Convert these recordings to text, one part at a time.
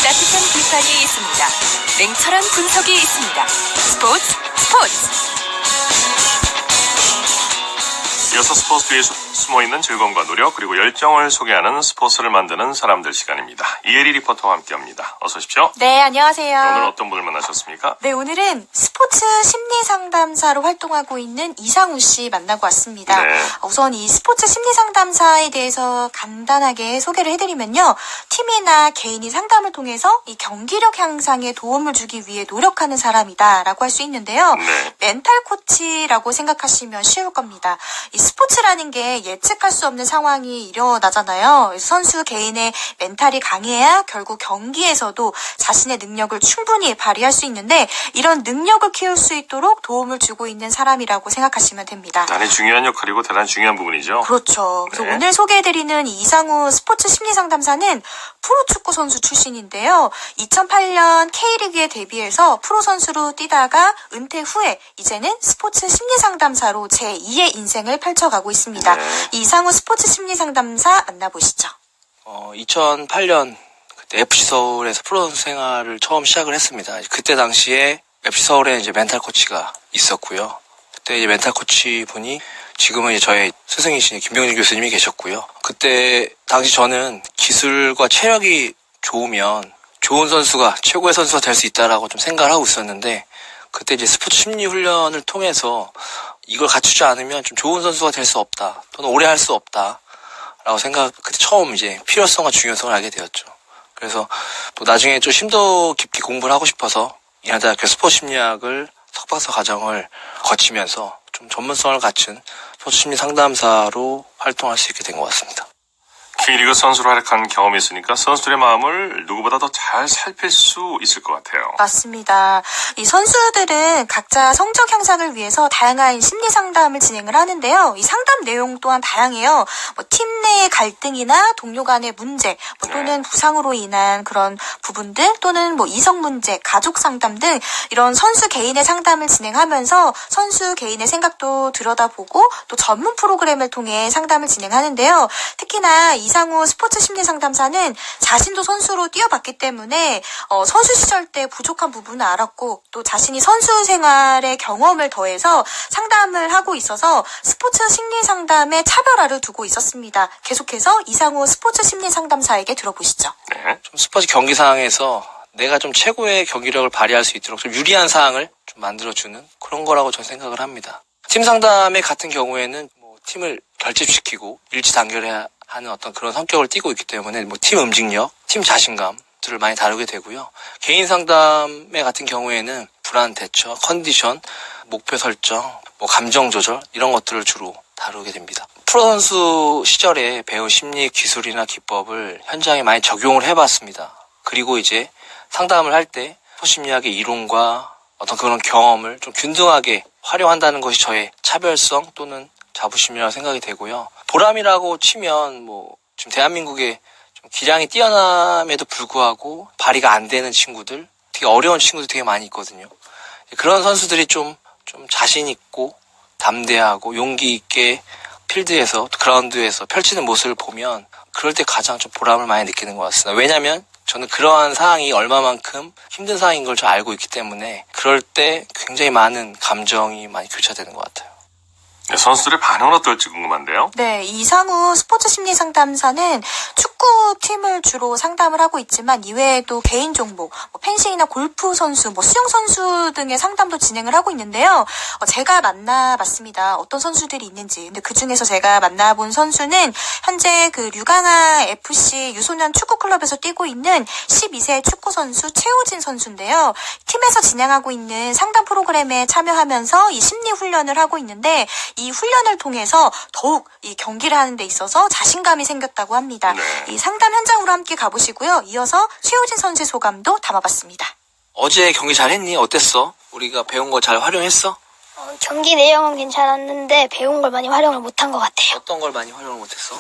따뜻한 비판이 있습니다. 냉철한 분석이 있습니다. 스포츠. 이어서 스포츠 뒤에 숨어있는 즐거움과 노력 그리고 열정을 소개하는 스포츠를 만드는 사람들 시간입니다. 이혜리 리포터와 함께합니다. 어서 오십시오. 네, 안녕하세요. 오늘 어떤 분을 만나셨습니까? 네, 오늘은 스포츠 심리상담사로 활동하고 있는 이상우 씨 만나고 왔습니다. 네. 우선 이 스포츠 심리상담사에 대해서 간단하게 소개를 해드리면요. 팀이나 개인이 상담을 통해서 이 경기력 향상에 도움을 주기 위해 노력하는 사람이다라고 할 수 있는데요. 네. 멘탈 코치라고 생각하시면 쉬울 겁니다. 이 스포츠라는 게 예측할 수 없는 상황이 일어나잖아요. 선수 개인의 멘탈이 강해야 결국 경기에서도 자신의 능력을 충분히 발휘할 수 있는데 이런 능력을 키울 수 있도록 도움을 주고 있는 사람이라고 생각하시면 됩니다. 대단히 중요한 역할이고 대단히 중요한 부분이죠. 그렇죠. 그래서 네. 오늘 소개해드리는 이상우 스포츠 심리상담사는 프로축구 선수 출신인데요. 2008년 K리그에 데뷔해서 프로 선수로 뛰다가 은퇴 후에 이제는 스포츠 심리상담사로 제2의 인생을 펼쳐가고 있습니다. 네. 이상우 스포츠 심리상담사 만나보시죠. 2008년 그때 FC 서울에서 프로 선수 생활을 처음 시작을 했습니다. 그때 당시에 FC 서울에 이제 멘탈 코치가 있었고요. 그때 이제 멘탈 코치 분이 지금은 이제 저의 스승이신 김병준 교수님이 계셨고요. 그때 당시 저는 기술과 체력이 좋으면 좋은 선수가 최고의 선수가 될 수 있다라고 좀 생각을 하고 있었는데 그때 이제 스포츠 심리 훈련을 통해서 이걸 갖추지 않으면 좀 좋은 선수가 될 수 없다. 또는 오래 할 수 없다. 라고 그때 처음 이제 필요성과 중요성을 알게 되었죠. 그래서 또 나중에 좀 심도 깊게 공부를 하고 싶어서 인하대학교 스포츠 심리학을 석박사 과정을 거치면서 좀 전문성을 갖춘 스포츠 심리 상담사로 활동할 수 있게 된 것 같습니다. K리그 선수로 활약한 경험이 있으니까 선수들의 마음을 누구보다 더 잘 살필 수 있을 것 같아요. 맞습니다. 이 선수들은 각자 성적 향상을 위해서 다양한 심리 상담을 진행을 하는데요. 이 상담 내용 또한 다양해요. 팀 내의 갈등이나 동료 간의 문제, 또는 부상으로 인한 그런 부분들, 또는 이성 문제, 가족 상담 등 이런 선수 개인의 상담을 진행하면서 선수 개인의 생각도 들여다보고 또 전문 프로그램을 통해 상담을 진행하는데요. 특히나 이상우 스포츠 심리 상담사는 자신도 선수로 뛰어봤기 때문에 선수 시절 때 부족한 부분을 알았고 또 자신이 선수 생활의 경험을 더해서 상담을 하고 있어서 스포츠 심리 상담에 차별화를 두고 있었습니다. 계속해서 이상우 스포츠 심리 상담사에게 들어보시죠. 네. 좀 스포츠 경기 상황에서 내가 좀 최고의 경기력을 발휘할 수 있도록 좀 유리한 상황을 좀 만들어주는 그런 거라고 저는 생각을 합니다. 팀 상담의 같은 경우에는 팀을 결집시키고 일치단결해야 하는 어떤 그런 성격을 띠고 있기 때문에 팀 움직력, 팀 자신감들을 많이 다루게 되고요. 개인 상담의 같은 경우에는 불안 대처, 컨디션, 목표 설정, 감정 조절 이런 것들을 주로 다루게 됩니다. 프로 선수 시절에 배운 심리 기술이나 기법을 현장에 많이 적용을 해봤습니다. 그리고 이제 상담을 할 때 심리학의 이론과 어떤 그런 경험을 좀 균등하게 활용한다는 것이 저의 차별성 또는 자부심이라고 생각이 되고요. 보람이라고 치면 지금 대한민국에 좀 기량이 뛰어남에도 불구하고 발휘가 안 되는 친구들, 되게 어려운 친구들 되게 많이 있거든요. 그런 선수들이 좀 자신 있고 담대하고 용기 있게 필드에서 그라운드에서 펼치는 모습을 보면 그럴 때 가장 좀 보람을 많이 느끼는 것 같습니다. 왜냐하면 저는 그러한 상황이 얼마만큼 힘든 상황인 걸 좀 알고 있기 때문에 그럴 때 굉장히 많은 감정이 많이 교차되는 것 같아요. 네, 선수들의 반응은 어떨지 궁금한데요. 네, 이상우 스포츠 심리 상담사는 축구팀을 주로 상담을 하고 있지만 이외에도 개인 종목, 펜싱이나 골프 선수, 수영 선수 등의 상담도 진행을 하고 있는데요. 제가 만나봤습니다. 어떤 선수들이 있는지. 근데 그 중에서 제가 만나본 선수는 현재 그 류강아 FC 유소년 축구 클럽에서 뛰고 있는 12세 축구 선수 최우진 선수인데요. 팀에서 진행하고 있는 상담 프로그램에 참여하면서 이 심리 훈련을 하고 있는데 이 훈련을 통해서 더욱 이 경기를 하는 데 있어서 자신감이 생겼다고 합니다. 네. 이 상담 현장으로 함께 가보시고요. 이어서 최우진 선수의 소감도 담아봤습니다. 어제 경기 잘했니? 어땠어? 우리가 배운 거 잘 활용했어? 경기 내용은 괜찮았는데 배운 걸 많이 활용을 못한 것 같아요. 어떤 걸 많이 활용을 못했어?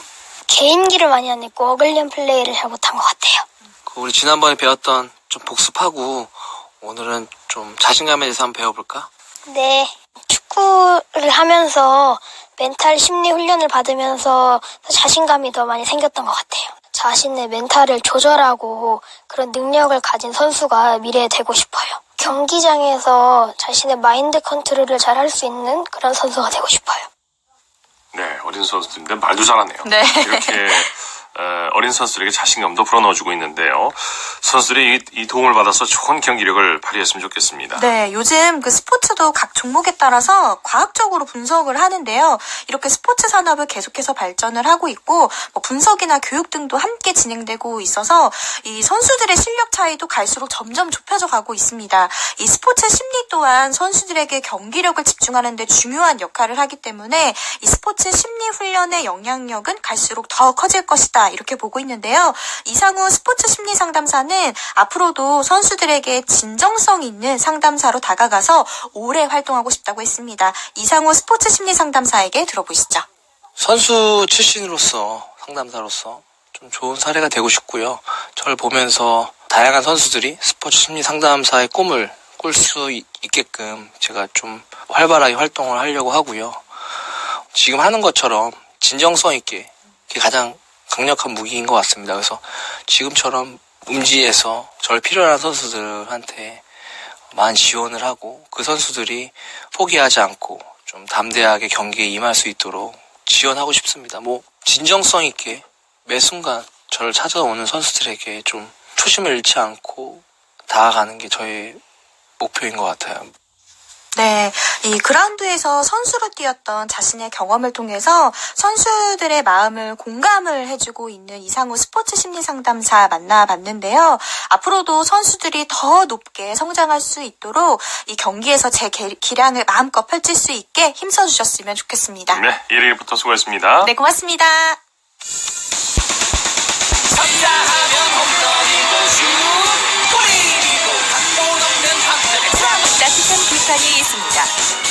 개인기를 많이 안 했고 어글리언 플레이를 잘 못한 것 같아요. 우리 지난번에 배웠던 좀 복습하고 오늘은 좀 자신감에 대해서 한번 배워볼까? 네, 축구를 하면서 멘탈 심리 훈련을 받으면서 자신감이 더 많이 생겼던 것 같아요. 자신의 멘탈을 조절하고 그런 능력을 가진 선수가 미래에 되고 싶어요. 경기장에서 자신의 마인드 컨트롤을 잘 할 수 있는 그런 선수가 되고 싶어요. 네, 어린 선수들인데 말도 잘하네요. 네. 이렇게 어린 선수들에게 자신감도 불어넣어주고 있는데요. 선수들이 이 도움을 받아서 좋은 경기력을 발휘했으면 좋겠습니다. 네, 요즘 그 스포츠도 각 종목에 따라서 과학적으로 분석을 하는데요. 이렇게 스포츠 산업을 계속해서 발전을 하고 있고, 뭐 분석이나 교육 등도 함께 진행되고 있어서 이 선수들의 실력 차이도 갈수록 점점 좁혀져 가고 있습니다. 이 스포츠 심리 또한 선수들에게 경기력을 집중하는 데 중요한 역할을 하기 때문에 이 스포츠 심리 훈련의 영향력은 갈수록 더 커질 것이다. 이렇게 보고 있는데요. 이상우 스포츠 심리 상담사는 앞으로도 선수들에게 진정성 있는 상담사로 다가가서 오래 활동하고 싶다고 했습니다. 이상우 스포츠 심리 상담사에게 들어보시죠. 선수 출신으로서 상담사로서 좀 좋은 사례가 되고 싶고요. 저를 보면서 다양한 선수들이 스포츠 심리 상담사의 꿈을 꿀 수 있게끔 제가 좀 활발하게 활동을 하려고 하고요. 지금 하는 것처럼 진정성 있게 그게 가장 강력한 무기인 것 같습니다. 그래서 지금처럼 음지에서 저를 필요한 선수들한테 많이 지원을 하고 그 선수들이 포기하지 않고 좀 담대하게 경기에 임할 수 있도록 지원하고 싶습니다. 뭐 진정성 있게 매 순간 저를 찾아오는 선수들에게 좀 초심을 잃지 않고 다가가는 게 저의 목표인 것 같아요. 네, 이 그라운드에서 선수로 뛰었던 자신의 경험을 통해서 선수들의 마음을 공감을 해주고 있는 이상우 스포츠 심리 상담사 만나봤는데요. 앞으로도 선수들이 더 높게 성장할 수 있도록 이 경기에서 제 기량을 마음껏 펼칠 수 있게 힘써주셨으면 좋겠습니다. 네, 1위부터 수고했습니다. 네, 고맙습니다. 따뜻한 비판이 있습니다.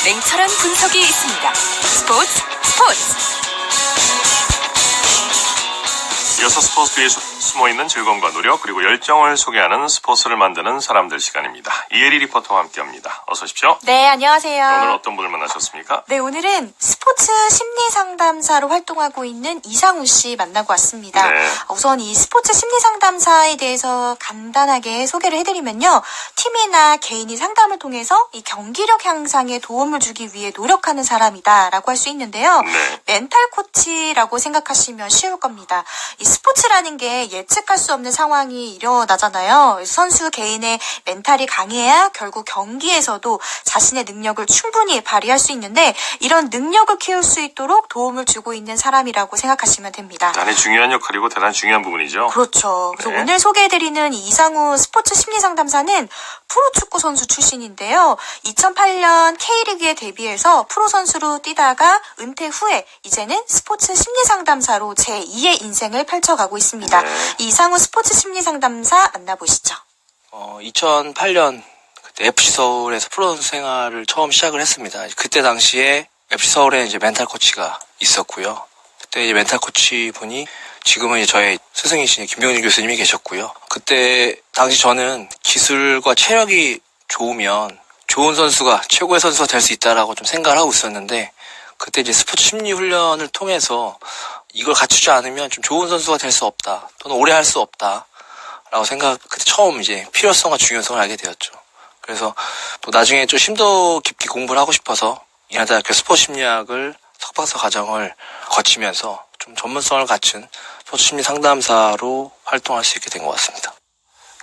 냉철한 분석이 있습니다. 스포츠. 이어서 스포츠 뒤에 숨어있는 즐거움과 노력 그리고 열정을 소개하는 스포츠를 만드는 사람들 시간입니다. 이혜리 리포터와 함께합니다. 어서 오십시오. 네, 안녕하세요. 오늘 어떤 분을 만나셨습니까? 네, 오늘은 스포츠 심리 상담사로 활동하고 있는 이상우 씨 만나고 왔습니다. 네. 우선 이 스포츠 심리 상담사에 대해서 간단하게 소개를 해드리면요. 팀이나 개인이 상담을 통해서 이 경기력 향상에 도움을 주기 위해 노력하는 사람이다라고 할 수 있는데요. 네. 멘탈 코치라고 생각하시면 쉬울 겁니다. 이 스포츠라는 게 예측할 수 없는 상황이 일어나잖아요. 선수 개인의 멘탈이 강해야 결국 경기에서도 자신의 능력을 충분히 발휘할 수 있는데 이런 능력을 키울 수 있도록 도움을 주고 있는 사람이라고 생각하시면 됩니다. 대단히 중요한 역할이고 대단히 중요한 부분이죠. 그렇죠. 그래서 네. 오늘 소개해드리는 이 이상우 스포츠 심리 상담사는 프로축구 선수 출신인데요. 2008년 K리그에 데뷔해서 프로 선수로 뛰다가 은퇴 후에 이제는 스포츠 심리 상담사로 제2의 인생을 펼쳐가고 있습니다. 네. 이상우 스포츠 심리 상담사 만나보시죠. 2008년 그때 FC 서울에서 프로 선수 생활을 처음 시작을 했습니다. 그때 당시에 FC 서울에 이제 멘탈 코치가 있었고요. 그때 이제 멘탈 코치 분이 지금은 이제 저의 스승이신 김병준 교수님이 계셨고요. 그때 당시 저는 기술과 체력이 좋으면 좋은 선수가 최고의 선수가 될 수 있다라고 좀 생각을 하고 있었는데 그때 이제 스포츠 심리 훈련을 통해서 이걸 갖추지 않으면 좀 좋은 선수가 될 수 없다 또는 오래 할 수 없다 라고 그때 처음 이제 필요성과 중요성을 알게 되었죠. 그래서 또 나중에 좀 심도 깊게 공부를 하고 싶어서 인하대학교 스포츠 심리학을 석박사 과정을 거치면서 좀 전문성을 갖춘 스포츠 심리 상담사로 활동할 수 있게 된 것 같습니다.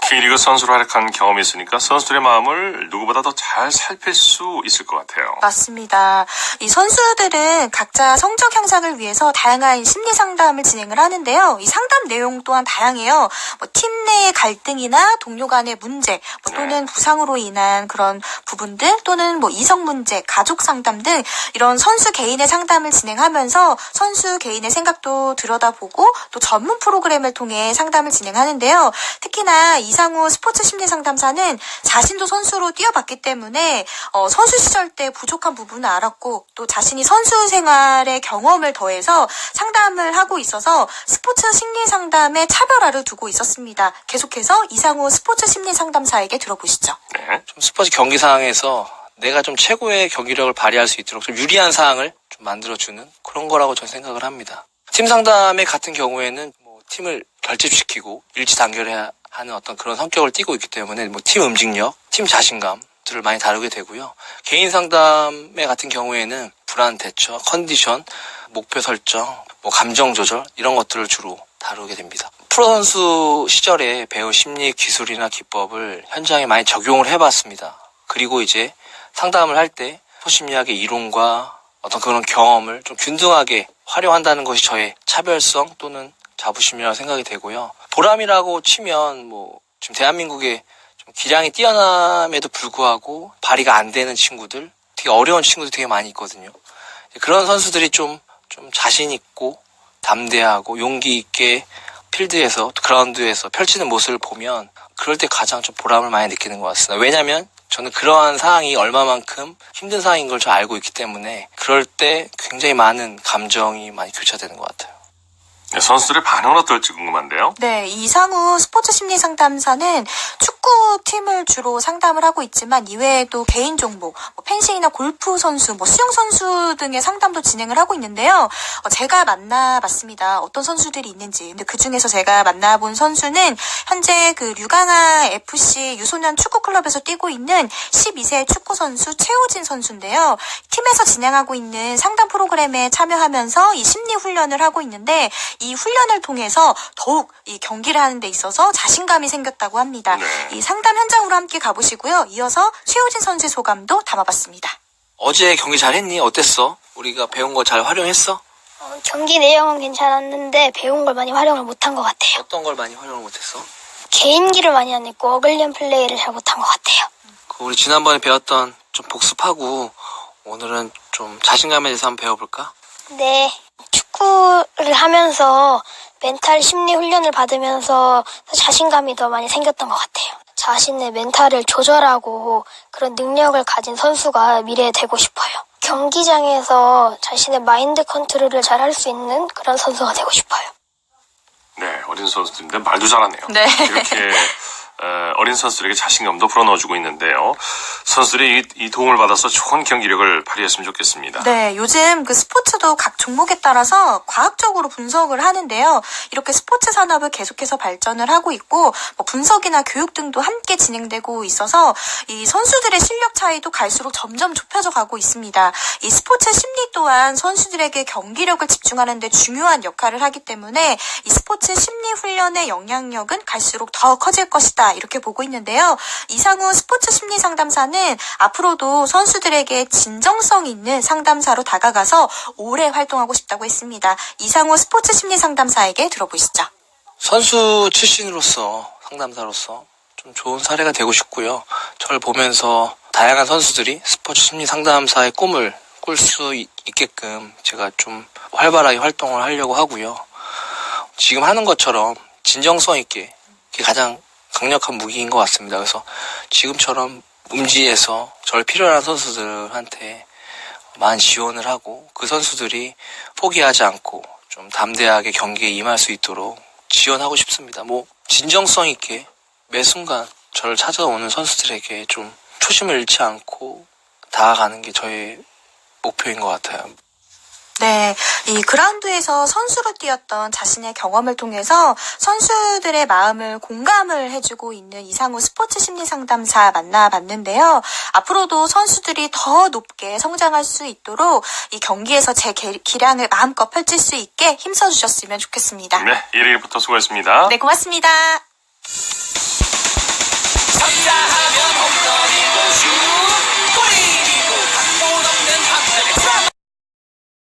K리그 선수로 활약한 경험이 있으니까 선수들의 마음을 누구보다 더 잘 살필 수 있을 것 같아요. 맞습니다. 이 선수들은 각자 성적 향상을 위해서 다양한 심리 상담을 진행을 하는데요. 이 상담 내용 또한 다양해요. 팀 내의 갈등이나 동료 간의 문제, 또는 부상으로 인한 그런 부분들, 또는 이성 문제, 가족 상담 등 이런 선수 개인의 상담을 진행하면서 선수 개인의 생각도 들여다보고 또 전문 프로그램을 통해 상담을 진행하는데요. 특히나 이상우 스포츠 심리 상담사는 자신도 선수로 뛰어봤기 때문에 선수 시절 때 부족한 부분을 알았고 또 자신이 선수 생활의 경험을 더해서 상담을 하고 있어서 스포츠 심리 상담에 차별화를 두고 있었습니다. 계속해서 이상우 스포츠 심리 상담사에게 들어보시죠. 네. 좀 스포츠 경기 상황에서 내가 좀 최고의 경기력을 발휘할 수 있도록 좀 유리한 상황을 좀 만들어주는 그런 거라고 저는 생각을 합니다. 팀 상담의 같은 경우에는 팀을 결집시키고 일치 단결해야 하는 어떤 그런 성격을 띠고 있기 때문에 뭐 팀 움직력, 팀 자신감들을 많이 다루게 되고요. 개인 상담회 같은 경우에는 불안 대처, 컨디션, 목표 설정, 뭐 감정 조절 이런 것들을 주로 다루게 됩니다. 프로 선수 시절에 배운 심리 기술이나 기법을 현장에 많이 적용을 해봤습니다. 그리고 이제 상담을 할 때 소심리학의 이론과 어떤 그런 경험을 좀 균등하게 활용한다는 것이 저의 차별성 또는 자부심이라고 생각이 되고요. 보람이라고 치면 뭐 지금 대한민국에 좀 기량이 뛰어남에도 불구하고 발휘가 안 되는 친구들, 되게 어려운 친구들 되게 많이 있거든요. 그런 선수들이 좀 자신 있고 담대하고 용기 있게 필드에서 그라운드에서 펼치는 모습을 보면 그럴 때 가장 좀 보람을 많이 느끼는 것 같습니다. 왜냐하면 저는 그러한 상황이 얼마만큼 힘든 상황인 걸 잘 알고 있기 때문에 그럴 때 굉장히 많은 감정이 많이 교차되는 것 같아요. 네, 선수들의 반응은 어떨지 궁금한데요. 네, 이상우 스포츠 심리 상담사는 축구팀을 주로 상담을 하고 있지만 이외에도 개인 종목, 뭐 펜싱이나 골프 선수, 뭐 수영 선수 등의 상담도 진행을 하고 있는데요. 제가 만나봤습니다. 어떤 선수들이 있는지. 근데 그 중에서 제가 만나본 선수는 현재 그 류강아 FC 유소년 축구 클럽에서 뛰고 있는 12세 축구 선수 최우진 선수인데요. 팀에서 진행하고 있는 상담 프로그램에 참여하면서 이 심리 훈련을 하고 있는데 이 훈련을 통해서 더욱 이 경기를 하는 데 있어서 자신감이 생겼다고 합니다. 네. 이 상담 현장으로 함께 가보시고요. 이어서 최우진 선수의 소감도 담아봤습니다. 어제 경기 잘했니? 어땠어? 우리가 배운 거 잘 활용했어? 경기 내용은 괜찮았는데 배운 걸 많이 활용을 못한 것 같아요. 어떤 걸 많이 활용을 못했어? 개인기를 많이 안 했고 어글리한 플레이를 잘 못한 것 같아요. 우리 지난번에 배웠던 좀 복습하고 오늘은 좀 자신감에 대해서 한번 배워볼까? 네. 축구를 하면서 멘탈 심리 훈련을 받으면서 자신감이 더 많이 생겼던 것 같아요. 자신의 멘탈을 조절하고 그런 능력을 가진 선수가 미래에 되고 싶어요. 경기장에서 자신의 마인드 컨트롤을 잘 할 수 있는 그런 선수가 되고 싶어요. 네, 어린 선수들인데 말도 잘하네요. 네. 이렇게 어린 선수들에게 자신감도 불어넣어주고 있는데요. 선수들이 이 도움을 받아서 좋은 경기력을 발휘했으면 좋겠습니다. 네, 요즘 그 스포츠도 각 종목에 따라서 과학적으로 분석을 하는데요. 이렇게 스포츠 산업을 계속해서 발전을 하고 있고 뭐 분석이나 교육 등도 함께 진행되고 있어서 이 선수들의 실력 차이도 갈수록 점점 좁혀져 가고 있습니다. 이 스포츠 심리 또한 선수들에게 경기력을 집중하는 데 중요한 역할을 하기 때문에 이 스포츠 심리 훈련의 영향력은 갈수록 더 커질 것이다. 이렇게 보고 있는데요. 이상우 스포츠 심리 상담사는 앞으로도 선수들에게 진정성 있는 상담사로 다가가서 오래 활동하고 싶다고 했습니다. 이상우 스포츠 심리 상담사에게 들어보시죠. 선수 출신으로서 상담사로서 좀 좋은 사례가 되고 싶고요. 저를 보면서 다양한 선수들이 스포츠 심리 상담사의 꿈을 꿀 수 있게끔 제가 좀 활발하게 활동을 하려고 하고요. 지금 하는 것처럼 진정성 있게 그게 가장 강력한 무기인 것 같습니다. 그래서 지금처럼 음지에서 저를 필요한 선수들한테 많은 지원을 하고 그 선수들이 포기하지 않고 좀 담대하게 경기에 임할 수 있도록 지원하고 싶습니다. 뭐 진정성 있게 매 순간 저를 찾아오는 선수들에게 좀 초심을 잃지 않고 다가가는 게 저의 목표인 것 같아요. 네, 이 그라운드에서 선수로 뛰었던 자신의 경험을 통해서 선수들의 마음을 공감을 해주고 있는 이상우 스포츠 심리 상담사 만나봤는데요. 앞으로도 선수들이 더 높게 성장할 수 있도록 이 경기에서 제 기량을 마음껏 펼칠 수 있게 힘써주셨으면 좋겠습니다. 네, 1위부터 수고했습니다. 네, 고맙습니다.